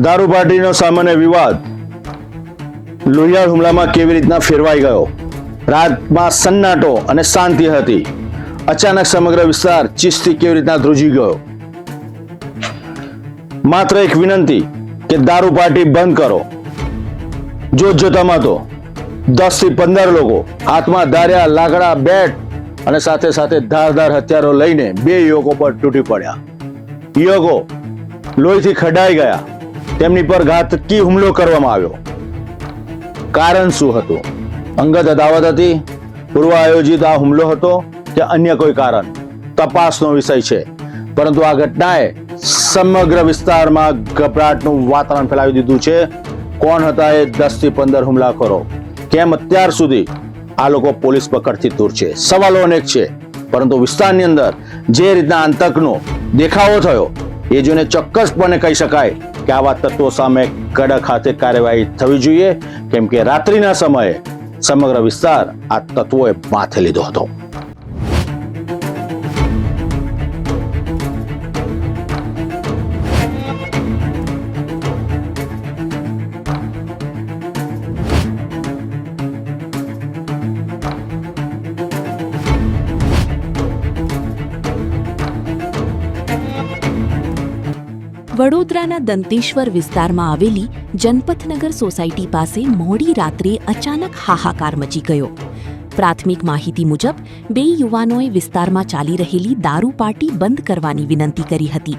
દારૂ પાર્ટીનો સામાન્ય વિવાદ લોહિયાળ હુમલામાં કેવી રીતના ફેરવાઈ ગયો. રાતમાં સન્નાટો અને શાંતિ હતી. અચાનક સમગ્ર વિસ્તાર ચીસથી કેવી રીતના ધ્રુજી ગયો. માત્ર એક વિનંતી કે દારૂ પાર્ટી બંધ કરો. જોતજોતામાં તો 10 થી 15 લોકો હાથમાં ધાર્યા લાકડા, બેટ અને સાથે સાથે ધારદાર હથિયારો લઈને બે યુવકો પર તૂટી પડ્યા. યુવકો લોહીથી ખડાઈ ગયા. તેમની પર ઘાતકી હુમલો કરવામાં આવ્યો. કારણ શું હતું? અંગત અદાવત હતી, પૂર્વ આયોજિત આ હુમલો હતો કે અન્ય કોઈ કારણ? તપાસનો વિષય છે. પરંતુ આ ઘટનાએ સમગ્ર વિસ્તારમાં ગભરાટનું વાતાવરણ ફેલાવી દીધું છે. કોણ હતા એ 10 થી 15 હુમલાખોરો? કેમ અત્યાર સુધી આ લોકો પોલીસ પકડથી દૂર છે? સવાલો અનેક છે. પરંતુ વિસ્તારની અંદર જે રીતના આતંકનો દેખાવો થયો એ જોઈને ચોક્કસપણે કહી શકાય કે આવા તત્વો સામે કડક હાથે કાર્યવાહી થવી જોઈએ. કેમ કે રાત્રિના સમયે સમગ્ર વિસ્તાર આ તત્વોએ માથે લીધો હતો. વડોદરાના દંતેશ્વર વિસ્તારમાં આવેલી જનપથનગર સોસાયટી પાસે મોડી રાત્રે અચાનક હાહાકાર મચી ગયો. પ્રાથમિક માહિતી મુજબ બે યુવાનોએ વિસ્તારમાં ચાલી રહેલી દારૂ પાર્ટી બંધ કરવાની વિનંતી કરી હતી.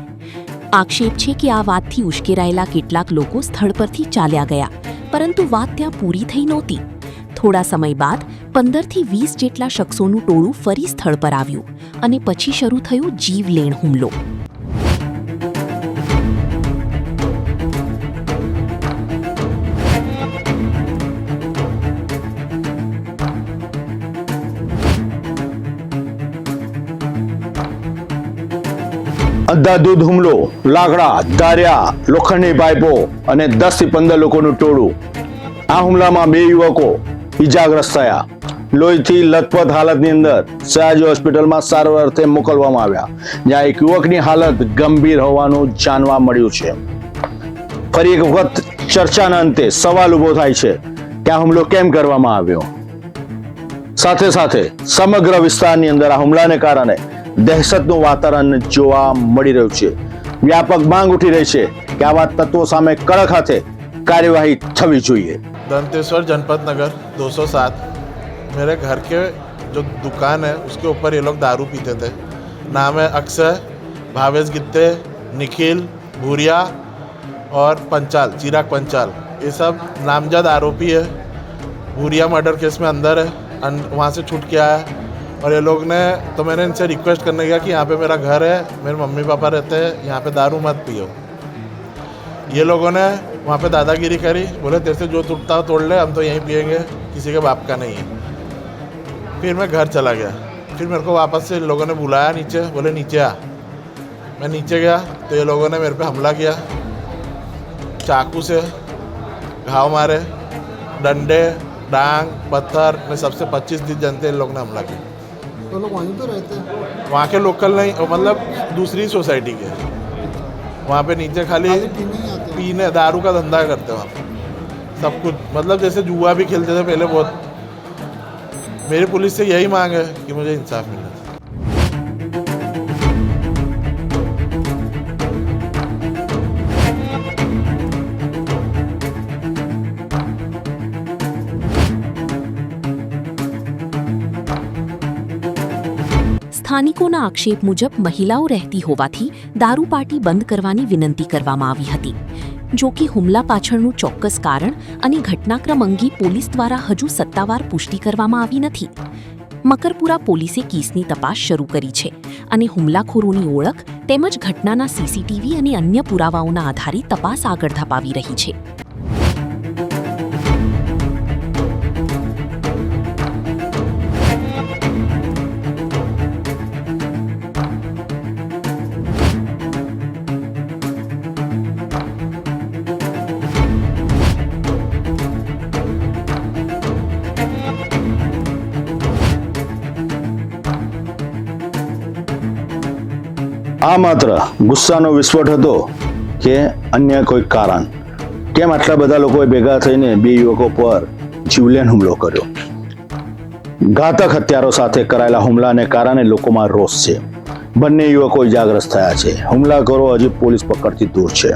આક્ષેપ છે કે આ વાતથી ઉશ્કેરાયેલા કેટલાક લોકો સ્થળ પરથી ચાલ્યા ગયા, પરંતુ વાત ત્યાં પૂરી થઈ નહોતી. થોડા સમય બાદ 15 થી 20 જેટલા શખ્સોનું ટોળું ફરી સ્થળ પર આવ્યું અને પછી શરૂ થયો જીવલેણ હુમલો. અંધાધૂંધ હુમલો, લાકડા, ધાર્યા, લોખંડની પાઇપો અને 10 થી 15 લોકોનું ટોળું. આ હુમલામાં બે યુવકો ઈજાગ્રસ્ત થયા. લોહીથી લથપથ હાલતની અંદર સયાજી હોસ્પિટલમાં સારવાર અર્થે મોકલવામાં આવ્યા, જ્યાં એક યુવકની હાલત ગંભીર હોવાનું જાણવા મળ્યું છે. ફરી એક વખત ચર્ચાના અંતે સવાલ ઉભો થાય છે કે આ હુમલો કેમ કરવામાં આવ્યો. સાથે સાથે સમગ્ર વિસ્તારની અંદર આ હુમલાને કારણે દહેશતનું વાતાવરણ જોવા મળી રહ્યું છે. વ્યાપક માંગ ઉઠી રહી છે કે આવા તત્વો સામે કડક હાથે कार्यवाही થવી જોઈએ. दंतेश्वर जनपद नगर 207 मेरे घर के जो दुकान है उसके ऊपर ये लोग दारू पीते थे. नाम है अक्षय, भावेश गित्ते, निखिल भूरिया और पंचाल, चिराग पंचाल. ये सब नामजद आरोपी है. भूरिया मर्डर केस में अंदर है, वहाँ से छूट के आया है. और ये लोग ने तो मैंने इनसे रिक्वेस्ट करने गया कि यहाँ पे मेरा घर है, मेरे मम्मी पापा रहते हैं, यहाँ पे दारू मत पियो. ये लोगों ने वहाँ पे दादागिरी करी, बोले तेरे से जो टूटता हो तोड़ ले, हम तो यहीं पिएंगे, किसी के बाप का नहीं है. फिर मैं घर चला गया. फिर मेरे को वापस से इन लोगों ने बुलाया नीचे, बोले नीचे आ. मैं नीचे गया तो ये लोगों ने मेरे पे हमला किया. चाकू से घाव मारे, डंडे, डांग, पत्थर में सबसे 25-30 जनते इन लोग ने हमला किया. तो लोग वहीं तो रहते हैं? वहाँ के लोकल नहीं, मतलब दूसरी सोसाइटी के. वहाँ पे नीचे खाली पीने दारू का धंधा करते वहाँ पे. सब कुछ मतलब जैसे जुआ भी खेलते थे पहले बहुत. मेरी पुलिस से यही मांग है कि मुझे इंसाफ मिले. સ્થાનિકોના આક્ષેપ મુજબ મહિલાઓ રહેતી હોવાથી દારૂ પાર્ટી બંધ કરવાની વિનંતી કરવામાં આવી હતી. જો કે હુમલા પાછળનું ચોક્કસ કારણ અને ઘટનાક્રમ અંગે પોલીસ દ્વારા હજુ સત્તાવાર પુષ્ટિ કરવામાં આવી નથી. મકરપુરા પોલીસે કેસની તપાસ શરૂ કરી છે અને હુમલાખોરોની ઓળખ તેમજ ઘટનાના સીસીટીવી અને અન્ય પુરાવાઓના આધારે તપાસ આગળ ધપાવી રહી છે. આ માત્ર ગુસ્સાનો વિસ્ફોટ હતો કે અન્ય કોઈ કારણ કેમ આટલા બધા લોકોએ ભેગા થઈને બે યુવકો પર જીવલેણ હુમલો કર્યો? ઘાતક હથિયારો સાથે કરાયેલા હુમલાને કારણે લોકોમાં રોષ છે. બંને યુવકો ઇજાગ્રસ્ત થયા છે. હુમલાખોરો હજી પોલીસ પકડથી દૂર છે.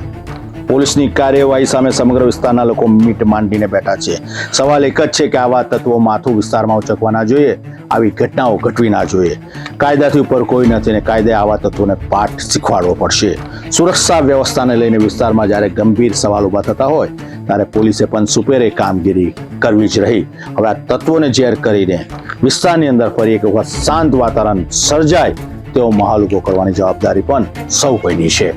પોલીસની કાર્યવાહી સામે સમગ્ર વિસ્તારના લોકો મીટ માંડીને બેઠા છે. સવાલ એક જ છે કે આવા તત્વો માથું વિસ્તારમાં ઉચકવા ના જોઈએ, આવી ઘટનાઓ ઘટવી ના જોઈએ. કાયદાથી ઉપર કોઈ નથી ને કાયદે આવા તત્વોને પાઠ શીખવાડવો પડશે. સુરક્ષા વ્યવસ્થાને લઈને વિસ્તારમાં જ્યારે ગંભીર સવાલ ઊભા થતા હોય ત્યારે પોલીસે પણ સુપેરે કામગીરી કરવી જ રહી. હવે આ તત્વોને ઝેર કરીને વિસ્તારની અંદર ફરી એક વખત શાંત વાતાવરણ સર્જાય તેવો માહોલ ઊભો કરવાની જવાબદારી પણ સૌ કોઈની છે.